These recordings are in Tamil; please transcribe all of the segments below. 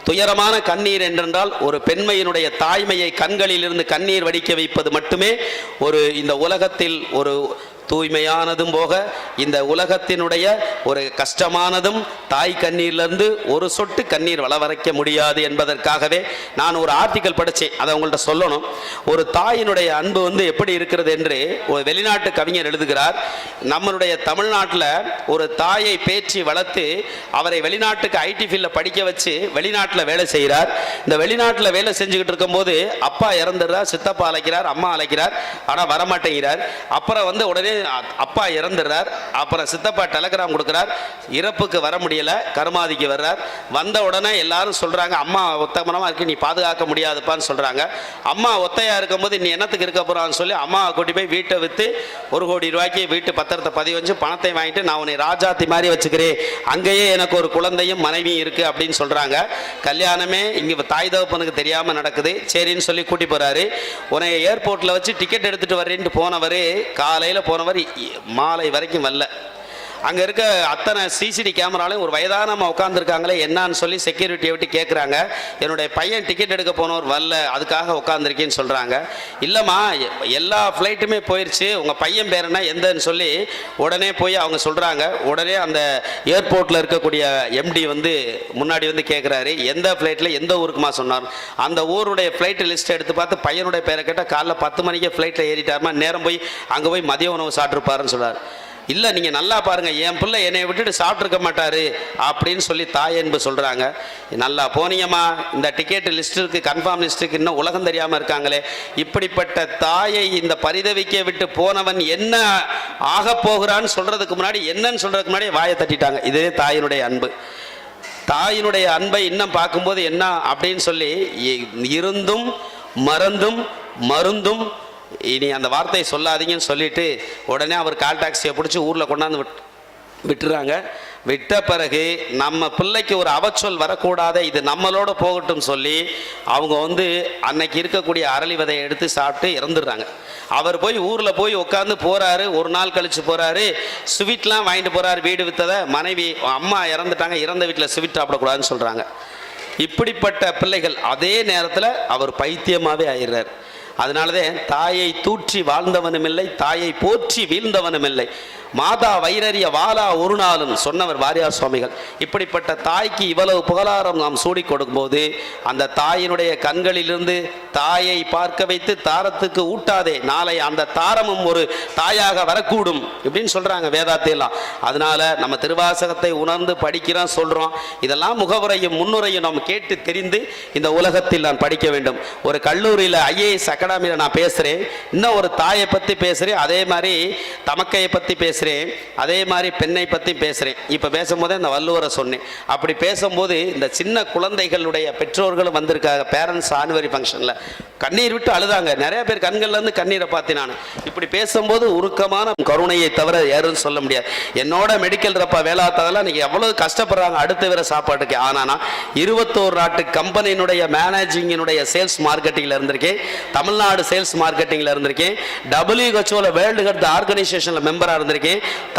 துயரமான கண்ணீர் என்றால் ஒரு பெண்மையினுடைய தாய்மையை கண்களிலிருந்து கண்ணீர் வடிக்க வைப்பது மட்டுமே இந்த உலகத்தில் ஒரு தூய்மையானதும் போக இந்த உலகத்தினுடைய ஒரு கஷ்டமானதும் தாய் கண்ணீரிலிருந்து ஒரு சொட்டு கண்ணீர் வளவரைக்க முடியாது என்பதற்காகவே நான் ஒரு ஆர்டிக்கல் படித்தேன். அதை உங்கள்கிட்ட சொல்லணும். ஒரு தாயினுடைய அன்பு எப்படி இருக்கிறது என்று ஒரு வெளிநாட்டு கவிஞர் எழுதுகிறார். நம்மளுடைய தமிழ்நாட்டில் ஒரு தாயை பேச்சு வளர்த்து அவரை வெளிநாட்டுக்கு ஐடி ஃபீல்டில் படிக்க வச்சு வெளிநாட்டில் வேலை செய்கிறார். இந்த வெளிநாட்டில் வேலை செஞ்சுக்கிட்டு இருக்கும்போது அப்பா இறந்துடுறார், சித்தப்பா அழைக்கிறார், அம்மா அழைக்கிறார், ஆனால் வரமாட்டேங்கிறார். அப்புறம் உடனே அப்பா இறந்துடுறார். அப்புறம் சித்தப்பா டெலகிராம் கொடுக்கிறார், இறப்புக்கு வர முடியல, கருமாதிக்கு வர்றார். வந்த உடனே எல்லாரும் சொல்றாங்க, அம்மா ஒத்தமனமா இருக்கு, நீ பாதுகாக்க முடியாதுப்பான்னு சொல்றாங்க. அம்மா ஒத்தையா இருக்கும்போது நீ என்னத்துக்கு இருக்க போறான்னு சொல்லி அம்மா கூட்டி போய் வீட்டை விற்று 1 கோடி ரூபாய்க்கு வீட்டு பத்திரத்தை பதிவு வச்சு பணத்தை வாங்கிட்டு நான் உன்னை ராஜாத்தி மாதிரி வச்சுக்கிறேன், அங்கேயே எனக்கு ஒரு குழந்தையும் மனைவியும் இருக்கு அப்படின்னு சொல்றாங்க. கல்யாணமே இங்க தாய் தகப்பனுக்கு தெரியாம நடக்குது. சரின்னு சொல்லி கூட்டி போறாரு. உன்னை ஏர்போர்ட்ல வச்சு டிக்கெட் எடுத்துட்டு வரேன்ட்டு போனவர் காலையில போனவர் மாலை வரைக்கும் வரல. அங்க இருக்க அத்தனை சிசிடி கேமராலையும் ஒரு வயதானமா உட்காந்துருக்காங்களே என்னன்னு சொல்லி செக்யூரிட்டியை விட்டு கேட்குறாங்க. என்னுடைய பையன் டிக்கெட் எடுக்க போனவர் வரல, அதுக்காக உட்காந்துருக்கேன்னு சொல்றாங்க. இல்லம்மா எல்லா ஃப்ளைட்டுமே போயிடுச்சு, உங்க பையன் பேர் என்ன எந்தன்னு சொல்லி உடனே போய் அவங்க சொல்றாங்க. உடனே அந்த ஏர்போர்ட்ல இருக்கக்கூடிய எம்டி முன்னாடி கேட்குறாரு, எந்த ஃப்ளைட்ல எந்த ஊருக்குமா சொன்னார். அந்த ஊருடைய ஃப்ளைட் லிஸ்ட் எடுத்து பார்த்து பையனுடைய பேரை கேட்டால் காலைல 10 மணிக்கே ஃப்ளைட்டில் ஏறிட்டாருமா, நேரம் போய் அங்கே போய் மதிய உணவு சாப்பிட்ருப்பாருன்னு சொல்றாரு. இல்லை நீங்கள் நல்லா பாருங்கள், என் பிள்ளை என்னை விட்டுட்டு சாப்பிட்ருக்க மாட்டாரு அப்படின்னு சொல்லி தாய் என்பு சொல்கிறாங்க. நல்லா போனீங்கம்மா, இந்த டிக்கெட் லிஸ்ட்டுக்கு கன்ஃபார்ம் லிஸ்ட்டுக்கு இன்னும் உலகம் தெரியாமல் இருக்காங்களே. இப்படிப்பட்ட தாயை இந்த பரிதவிக்க விட்டு போனவன் என்ன ஆக போகிறான்னு சொல்கிறதுக்கு முன்னாடி, என்னன்னு சொல்கிறதுக்கு முன்னாடி வாயை தட்டிட்டாங்க. இதே தாயினுடைய அன்பு. தாயினுடைய அன்பை இன்னும் பார்க்கும்போது என்ன அப்படின்னு சொல்லி, இருந்தும் மறந்தும் மருந்தும் இனி அந்த வார்த்தையை சொல்லாதீங்கன்னு சொல்லிட்டு உடனே அவர் கால் டாக்ஸியை பிடிச்சி ஊரில் கொண்டாந்து விட்டுறாங்க. விட்ட பிறகு நம்ம பிள்ளைக்கு ஒரு அவச்சொல் வரக்கூடாத, இது நம்மளோட போகட்டும் சொல்லி அவங்க அன்னைக்கு இருக்கக்கூடிய அரளி விதையை எடுத்து சாப்பிட்டு இறந்துடுறாங்க. அவர் போய் ஊரில் போய் உட்காந்து போகிறாரு. ஒரு நாள் கழித்து போகிறாரு, ஸ்வீட்லாம் வாங்கிட்டு போகிறாரு. வீடு விற்றதை மனைவி அம்மா இறந்துட்டாங்க, இறந்த வீட்டில் ஸ்வீட் சாப்பிடக்கூடாதுன்னு சொல்கிறாங்க. இப்படிப்பட்ட பிள்ளைகள். அதே நேரத்தில் அவர் பைத்தியமாகவே ஆயிடுறார். அதனாலதான் தாயை தூற்றி வாழ்ந்தவனும் இல்லை, தாயை போற்றி வீழ்ந்தவனும் இல்லை, மாதா வைரறிய வாலா ஒரு நாளும் சொன்னவர் வாரியார் சுவாமிகள். இப்படிப்பட்ட தாய்க்கு இவ்வளவு புகழாரம் நாம் சூடி கொடுக்கும்போது அந்த தாயினுடைய கண்களிலிருந்து தாயை பார்க்க வைத்து தாரத்துக்கு ஊட்டாதே, நாளை அந்த தாரமும் ஒரு தாயாக வரக்கூடும் இப்படின்னு சொல்றாங்க வேதாத்தையெல்லாம். அதனால நம்ம திருவாசகத்தை உணர்ந்து படிக்கிறோம், சொல்றோம். இதெல்லாம் முகவுரையும் முன்னுரையும் நாம் கேட்டு தெரிந்து இந்த உலகத்தில் நான் படிக்க வேண்டும். ஒரு கல்லூரியில் IAS அகாடமியில் நான் பேசுறேன், இன்னும் ஒரு தாயை பற்றி பேசுறேன், அதே மாதிரி தமக்கையை பற்றி பேசுறேன், அதே மாதிரி பெண்ணை பற்றி பேசுறேன். இப்போ பேசும்போதே இந்த வள்ளுவரை சொன்னேன். அப்படி பேசும்போது இந்த சின்ன குழந்தைகளுடைய பெற்றோர்களும் வந்திருக்காங்க. பேரண்ட்ஸ் ஆனிவரி ஃபங்க்ஷனில் கண்ணீர் விட்டு அழுதாங்க. நிறைய பேர் கண்கள்ல இருந்து கண்ணீரை பார்த்து நான் இப்படி பேசும்போது உருக்கமான கருணையை தவிர யாரும் சொல்ல முடியாது. என்னோட மெடிக்கல் ரப்பா வேளாத்ததெல்லாம் நீங்க எவ்வளவு கஷ்டப்படுறாங்க அடுத்த வேற சாப்பாட்டுக்கு. ஆனா 21 நாட்டு கம்பெனியினுடைய மேனேஜிங்கினுடைய சேல்ஸ் மார்க்கெட்டிங்ல இருந்திருக்கேன், தமிழ்நாடு சேல்ஸ் மார்க்கெட்டிங்ல இருந்திருக்கேன், WHO வேர்ல்டு ஹெல்த் ஆர்கனைசேஷன்ல மெம்பரா இருந்திருக்கேன்,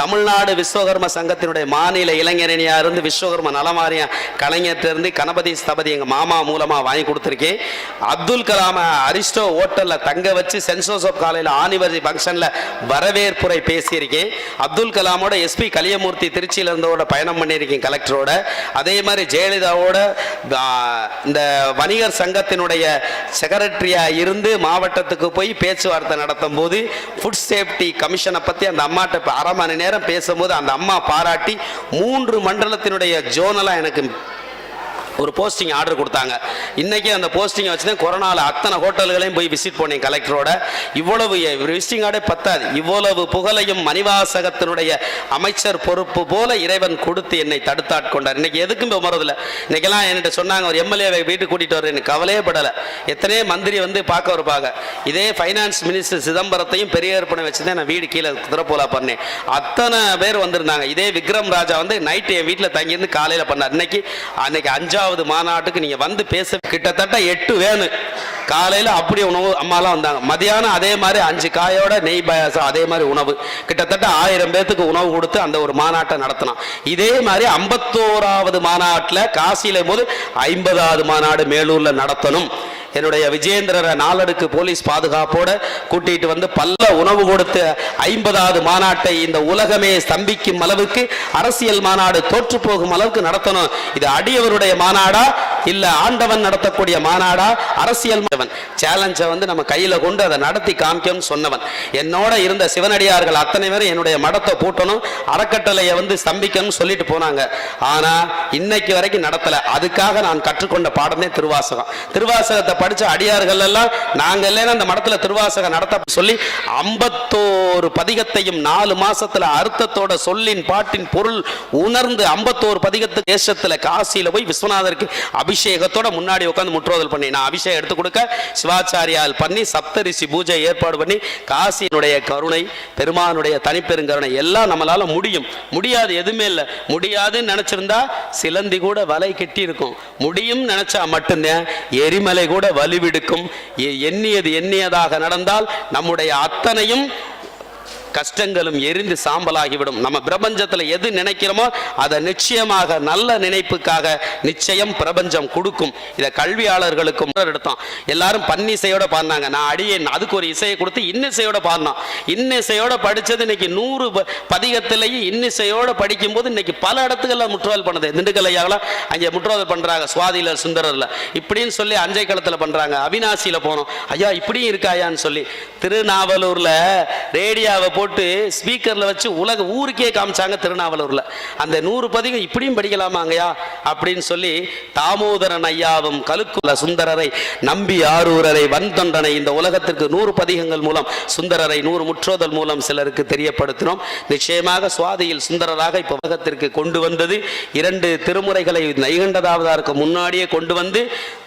தமிழ்நாடு விஸ்வகர்ம சங்கத்தினுடைய மாநில இளைஞரணியா இருந்து விஸ்வகர்ம நலமாரியா கலைஞர்கிட்ட இருந்து கணபதி ஸ்தபதி எங்க மாமா மூலமா வாங்கி கொடுத்திருக்கேன். அப்துல் கலாம் அரிஸ்டோ ஹோட்டல்ல தங்க வச்சு சென்ட் ஜோசப் காலேஜ்ல ஆனிவர்சரி ஃபங்க்ஷன்ல வரவேற்புரை பேசியிருக்கேன். அப்துல் கலாமோட SP கலியமூர்த்தி திருச்சியில இருந்தோட பயணம் பண்ணியிருக்கேன் கலெக்டரோட. அதே மாதிரி ஜெயலலிதாவோட இந்த வணிகர் சங்கத்தினுடைய செக்ரட்டரியா இருந்து மாவட்டத்துக்கு போய் பேச்சுவார்த்தை நடத்தும் போது ஃபுட் சேஃப்டி கமிஷனை பத்தி அந்த அம்மாட்ட 1/2 மணி நேரம் பேசும்போது அந்த அம்மா பாராட்டி 3 மண்டலத்தினுடைய ஜோனலா எனக்கு ஒரு போஸ்டிங் ஆர்டர் கொடுத்தாங்க. இன்னைக்கு அந்த போஸ்டிங் வச்சுதான் கொரோனால அத்தனை ஹோட்டல்களையும் போய் விசிட் பண்ணேன் கலெக்டரோட. இவ்வளவு விசிட்டிங் ஆர்டே பத்தாது, இவ்வளவு புகழையும் மணிவாசகத்தினுடைய அமைச்சர் பொறுப்பு போல இறைவன் கொடுத்து என்னை தடுத்தாட்கொண்டார். இன்னைக்கு எதுக்கும் உமரதில்லை. இன்னைக்கெல்லாம் என்கிட்ட சொன்னாங்க ஒரு MLA வீட்டுக்கு கூட்டிட்டு வர, எனக்கு கவலையே படலை. எத்தனையோ மந்திரி பார்க்க வருப்பாங்க. இதே ஃபைனான்ஸ் மினிஸ்டர் சிதம்பரத்தையும் பெரிய ஏற்பனை வச்சுதான் நான் வீடு கீழே திறப்போலா பண்ணேன். அத்தனை பேர் வந்திருந்தாங்க. இதே விக்ரம் ராஜா நைட்டு என் வீட்டில் தங்கியிருந்து காலையில் பண்ணார். அன்னைக்கு 5வது மாநாட்டுக்கு நீங்க பேச கிட்டத்தட்ட 8 வேனு காலையில் அப்படி உணவு அம்மாலாம் வந்தாங்க. மதியானம் அதே மாதிரி 5 காயோட நெய் பாயாசம் அதே மாதிரி உணவு. கிட்டத்தட்ட 1000 பேத்துக்கு உணவு கொடுத்து அந்த ஒரு மாநாட்டை நடத்தினான். இதே மாதிரி 51வது மாநாட்டில் காசியில போது 50வது மாநாடு மேலூர்ல நடத்தணும். என்னுடைய விஜயேந்திரரை 4 அடுக்கு போலீஸ் பாதுகாப்போட கூட்டிட்டு வந்து பல்ல உணவு கொடுத்து 50வது மாநாட்டை இந்த உலகமே ஸ்தம்பிக்கும் அளவுக்கு அரசியல் மாநாடு தோற்று போகும் அளவுக்கு நடத்தணும். இது அடியவருடைய மாநாடா இல்ல ஆண்டவன் நடத்தக்கூடிய மாநாடா? அரசியல் சேலஞ்சை வந்து நம்ம கையில கொண்டு அதை நடத்தி காமிக்கணும்னு சொன்னவன். என்னோட இருந்த சிவனடியார்கள் அத்தனை பேரும் என்னுடைய மடத்தை பூட்டணும், அறக்கட்டளையை வந்து ஸ்தம்பிக்கணும்னு சொல்லிட்டு போனாங்க. ஆனா இன்னைக்கு வரைக்கும் நடத்தல. அதுக்காக நான் கற்றுக்கொண்ட பாடமே திருவாசகம். திருவாசகத்தை படிச்ச அடியார்கள் எல்லாம் நாங்க இல்லைன்னா அந்த மடத்துல திருவாசகம் நடத்த சொல்லி 51 பதிகத்தையும் 4 மாசத்துல அர்த்தத்தோட சொல்லின் பாட்டின் பொருள் உணர்ந்து 51 பதிகத்து தேசத்துல காசியில போய் விஸ்வநாதருக்கு அபிஷேகத்தோட முன்னாடி உட்காந்து முற்றோதல் பண்ணி நான் அபிஷேகம் எடுத்து கொடுக்க சிவாச்சாரியால் பண்ணி சப்தரிசி பூஜை ஏற்பாடு பண்ணி காசியினுடைய கருணை, பெருமானுடைய தனிப்பெருங்கருணை எல்லாம் நம்மளால முடியும். முடியாது எதுவுமே இல்லை. முடியாதுன்னு நினைச்சிருந்தா சிலந்தி கூட வலை கெட்டி இருக்கும். முடியும் நினைச்சா மட்டும்தான் எரிமலை கூட வலுவிடுக்கும். எண்ணியதாக நடந்தால் நம்முடைய அத்தனையும் கஷ்டங்களும் எரிந்து சாம்பலாகிவிடும். நம்ம பிரபஞ்சத்தில் எது நினைக்கிறோமோ அதை நிச்சயமாக நல்ல நினைப்புக்காக நிச்சயம் பிரபஞ்சம் கொடுக்கும். இதை கல்வியாளர்களுக்கும் எடுத்தோம். எல்லாரும் பன்னிசையோட பாடினாங்க. நான் அடியேன் அதுக்கு ஒரு இசையை கொடுத்து இன்னிசையோட பாடினோம். இன்னிசையோட படித்தது இன்னைக்கு 100 பதிகத்திலேயே இன்னிசையோட படிக்கும் போது இன்னைக்கு பல இடத்துக்கள்ல முற்றோதல் பண்ணது. திண்டுக்கல்லையாவில் அங்கே முற்றோதல் பண்றாங்க. சுவாதியில சுந்தரர்ல இப்படின்னு சொல்லி அஞ்சை களத்தில் பண்றாங்க. அவினாசியில போனோம். ஐயா இப்படியும் இருக்காயான்னு சொல்லி திருநாவலூர்ல ரேடியோவை போட்டு ஸ்பீக்கர்ல வச்சு உலக ஊருக்கே காமிச்சாங்க. திருநாவலூர்ல அந்த 100 பதிகம் இப்படியும் படிக்கலாமாங்கயா அப்படின்னு சொல்லி தாமோதரன் ஐயாவும் கலுக்குள்ள சுந்தரரை நம்பி ஆரூரரை வந்தொன்றனை இந்த உலகத்திற்கு 100 பதிகங்கள் மூலம் சுந்தரரை 100 முற்றோதல் மூலம் சிலருக்கு தெரியப்படுத்தினோம். நிச்சயமாக சுவாதியில் சுந்தரராக இப்ப உலகத்திற்கு கொண்டு வந்தது 2 திருமுறைகளை நைகண்டதாவதற்கு முன்னாடியே கொண்டு வந்து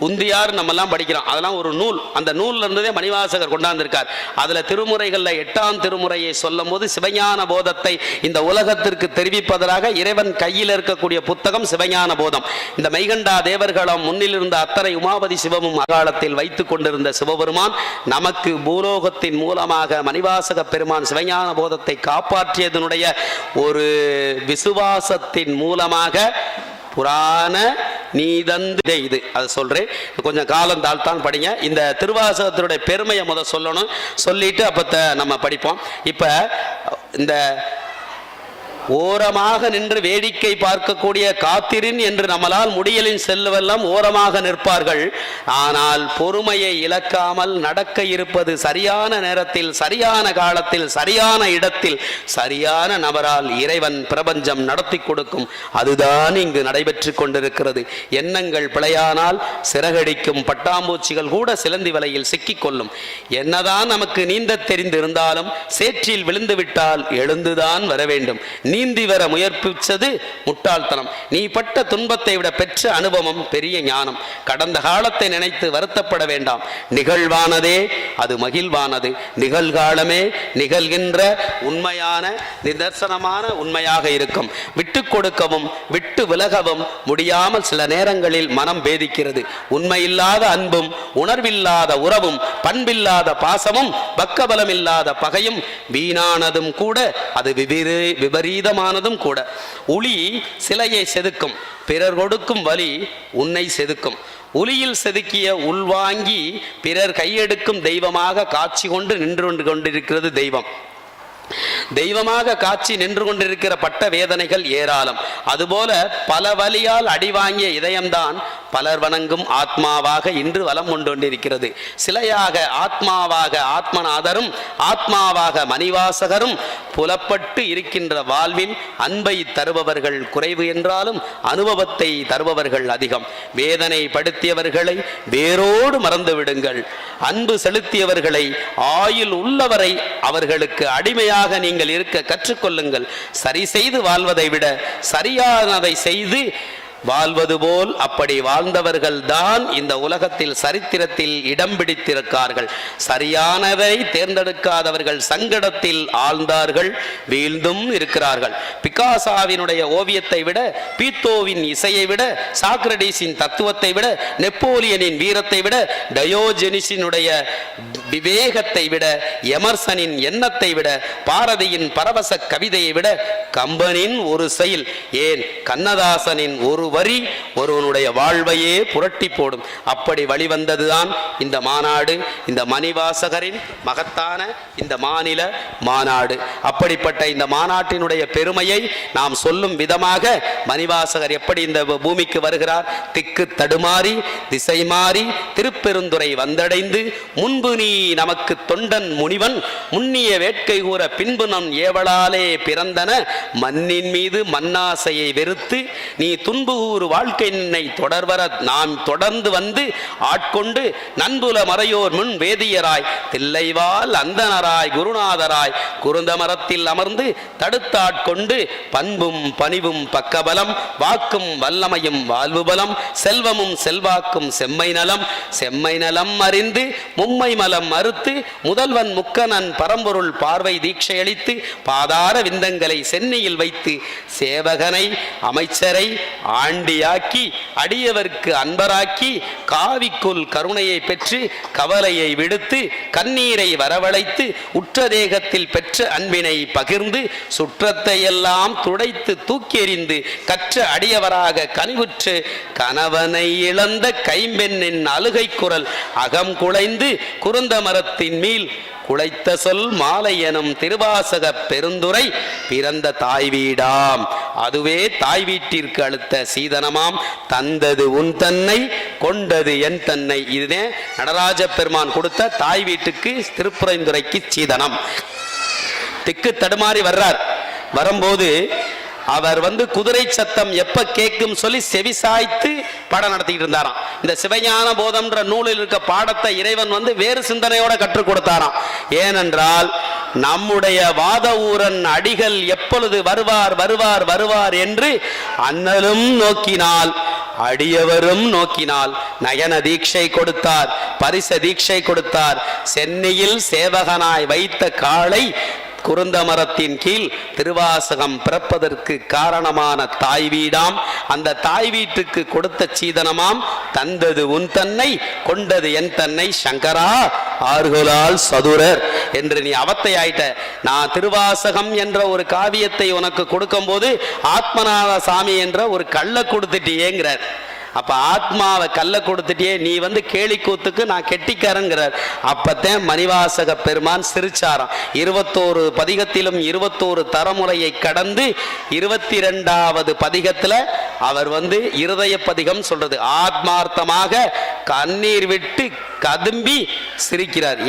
உந்தியார் நம்ம எல்லாம் படிக்கிறோம். அதெல்லாம் ஒரு நூல். அந்த நூல்ல இருந்ததே மணிவாசகர் கொண்டாந்திருக்கார். அதுல திருமுறைகள்ல 8ஆம் திருமுறையை சொல்லும் போது சிவஞான போதத்தை இந்த உலகத்திற்கு தெரிவிப்பதற்காக இறைவன் கையில் இருக்கக்கூடிய புத்தகம் சிவஞான போதம். இந்த மைகண்டா தேவர்களும் முன்னில் இருந்த அத்தனை உமாபதி சிவமும் அகாலத்தில் வைத்துக் கொண்டிருந்த சிவபெருமான் நமக்கு பூலோகத்தின் மூலமாக மணிவாசக பெருமான் சிவஞான போதத்தை காப்பாற்றியதனுடைய ஒரு விசுவாசத்தின் மூலமாக புராண நீதந்து இது அதை சொல்றேன். கொஞ்சம் காலம் தாழ்த்தான் படிங்க. இந்த திருவாசகத்தினுடைய பெருமையை முதல் சொல்லணும். சொல்லிட்டு அப்ப நம்ம படிப்போம். இப்ப இந்த ஓரமாக நின்று வேடிக்கை பார்க்கக்கூடிய காத்திரின் என்று நம்மளால் முடியலின் செல்லுவெல்லாம் ஓரமாக நிற்பார்கள். ஆனால் பொறுமையை இழக்காமல் நடக்க இருப்பது சரியான நேரத்தில் சரியான காலத்தில் சரியான இடத்தில் சரியான நபரால் இறைவன் பிரபஞ்சம் நடத்தி கொடுக்கும். அதுதான் இங்கு நடைபெற்று கொண்டிருக்கிறது. எண்ணங்கள் பிழையானால் சிறகடிக்கும் பட்டாம்பூச்சிகள் கூட சிலந்தி வலையில் சிக்கிக்கொள்ளும். என்னதான் நமக்கு நீந்த தெரிந்திருந்தாலும் சேற்றில் விழுந்துவிட்டால் எழுந்துதான் வர வேண்டும். நீந்தி வர முயற்சிச்சது முட்டாள்தனம். நீ பட்ட துன்பத்தை விட பெற்ற அனுபவம் பெரிய ஞானம். கடந்த காலத்தை நினைத்து வருத்தப்பட வேண்டாம். நிகழ்வானதே அது மகிழ்வானது. நிகழ்காலமே நிகழ்கின்ற உண்மையான நிதர்சனமான உண்மையாக இருக்கும். விட்டு கொடுக்கவும் விட்டு விலகவும் முடியாமல் சில நேரங்களில் மனம் பேதிக்கிறது. உண்மையில்லாத அன்பும் உணர்வில்லாத உறவும் பண்பில்லாத பாசமும் பக்கபலம் இல்லாத பகையும் வீணானதும் கூட அது விபரீதமானதும் கூட. ஒளி சிலையை செதுக்கும், பிறர் கொடுக்கும் வலி உன்னை செதுக்கும். ஒளியில் செதுக்கிய உள்வாங்கி பிறர் கையெடுக்கும் தெய்வமாக காட்சி கொண்டு நின்று கொண்டிருக்கிறது தெய்வம். தெய்வமாக காட்சி நின்று கொண்டிருக்கிற பட்ட வேதனைகள் ஏராளம். அதுபோல பல வலியால் அடிவாங்கிய இதயம்தான் பலர் வணங்கும் ஆத்மாவாக இன்று வலம் கொண்டிருக்கிறது. சிலையாக ஆத்மாவாக ஆத்மநாதரும் ஆத்மாவாக மணிவாசகரும் புலப்பட்டு இருக்கின்ற வாழ்வில் அன்பை தருபவர்கள் குறைவு என்றாலும் அனுபவத்தை தருபவர்கள் அதிகம். வேதனை படுத்தியவர்களை வேரோடு மறந்து விடுங்கள். அன்பு செலுத்தியவர்களை ஆயுள் உள்ளவரை அவர்களுக்கு அடிமையாக நீங்கள் இருக்க கற்றுக்கொள்ளுங்கள். சரி செய்து வாழ்வதை விட சரியானதை செய்து வாழ்வது போல் அப்படி வாழ்ந்தவர்கள் தான் இந்த உலகத்தில் சரித்திரத்தில் இடம் பிடித்திருக்கார்கள். சரியானதை தேர்ந்தெடுக்காதவர்கள் சங்கடத்தில் ஆழ்ந்தார்கள், வீழ்ந்தும் இருக்கிறார்கள். பிகாசாவினுடைய ஓவியத்தை விட, பீத்தோவின் இசையை விட, சாக்ரடீஸின் தத்துவத்தை விட, நெப்போலியனின் வீரத்தை விட, டயோஜெனிஸினுடைய விவேகத்தை விட, எமர்சனின் எண்ணத்தை விட, பாரதியின் பரவச கவிதையை விட, கம்பனின் ஒரு செயல், ஏன் கண்ணதாசனின் ஒரு வரி ஒருவனுடைய வாழ்வையே புரட்டி போடும். அப்படி வழிவந்ததுதான் இந்த மாநாடு, இந்த மணிவாசகரின் மகத்தான இந்த மாநில மாநாடு. அப்படிப்பட்ட இந்த மாநாட்டினுடைய பெருமையை நாம் சொல்லும் விதமாக மணிவாசகர் எப்படி இந்த பூமிக்கு வருகிறார், திக்கு தடுமாறி திசை மாறி திருப்பெருந்துறை வந்தடைந்து, முன்பு நீ நமக்கு தொண்டன் முனிவன், முன்னிய வேட்கை கூற பின்பு நம் ஏவலாலே பிறந்தன, மண்ணின் மீது மண்ணாசையை வெறுத்து நீ துன்பு கூறு வாழ்க்கை நின்னை தொடர்வர நாம் தொடர்ந்து வந்து ஆட்கொண்டு நண்புல மறையோர் முன் வேதியராய் தில்லைவால் அந்தனராய் குருநாதராய் குருந்த மரத்தில் அமர்ந்து தடுத்தாட்கொண்டு பண்பும் பணிவும் பக்கபலம் வாக்கும் வல்லமையும் வாழ்வு பலம் செல்வமும் செல்வாக்கும் செம்மை நலம் செம்மை நலம் அறிந்து மும்மை மலம் மறுத்து முதல்வன் முக்கனன் பரம்பொருள் பார்வை தீட்சையளித்து பாதார விந்தங்களை சென்னையில் வைத்து சேவகனை அமைச்சரை ஆண்டியாக்கி அடியவர்க்கு அன்பராக்கி காவிக்குள் கருணையை பெற்று கவலையை விடுத்து கண்ணீரை வரவழைத்து உற்ற தேகத்தில் பெற்ற அன்பினை பகிர்ந்து சுற்றத்தை எல்லாம் துடைத்து தூக்கி எறிந்து கற்ற அடியவராக கனிவுற்று கணவனை இழந்த கைம்பெண்ணின் அழுகை குரல் அகம் குலைந்து குருந்த மரத்தின் மீள் குளைத்த சொல் மாலை எனும் திருவாசக பெருந்துரை பிறந்த தாய் வீடாம். அதுவே தாய் வீட்டிற்கு அளித்த சீதனமாம். தந்தது உன் தன்னை கொண்டது என் தன்னை. இதுவே நடராஜ பெருமான் கொடுத்த தாய் வீட்டுக்கு திருப்புரைந்துரைக்கு சீதனம். திக்கு தடுமாறி வர்றார். வரும்போது அவர் குதிரை சத்தம் எப்ப கேட்கும் சொல்லி செவிசாய்த்து பாடம் நடத்திட்டு இருந்தாராம். இந்த சிவஞான போதம்ன்ற நூலில் இருக்க பாடத்தை இறைவன் வேறு சிந்தனையோட கற்றுக் கொடுத்தாராம். ஏனென்றால் நம்முடைய வாத ஊரன் அடிகள் எப்பொழுது வருவார் வருவார் வருவார் என்று அண்ணலும் நோக்கினால் அடியவரும் நோக்கினால் நயன தீட்சை கொடுத்தார், பரிச தீட்சை கொடுத்தார். சென்னையில் சேவகனாய் வைத்த காளை குருந்த மரத்தின் கீழ் திருவாசகம் பிறப்பதற்கு காரணமான தாய் வீடாம். அந்த தாய் வீட்டுக்கு கொடுத்த சீதனமாம். தந்தது உன் தன்னை கொண்டது என் தன்னை சங்கரா ஆறுகளால் சதுரர் என்று நீ அவத்தை ஆயிட்ட. நான் திருவாசகம் என்ற ஒரு காவியத்தை உனக்கு கொடுக்கும் போது ஆத்மநாத சாமி என்ற ஒரு கள்ள கொடுத்துட்டியேங்கிறார். அப்ப ஆத்மாவை கல்ல கொடுத்துட்டே நீ கேலி கூத்துக்கு நான் கெட்டிக்காரங்கிறார். அப்பத்தான் மணிவாசக பெருமான் சிரிச்சாராம். 21 பதிகத்திலும் 21 தரமுறையை கடந்து 22வது பதிகத்துல அவர் இருதய பதிகம் சொல்றது. ஆத்மார்த்தமாக கண்ணீர் விட்டு கதும்பி சிரிக்கிறார்.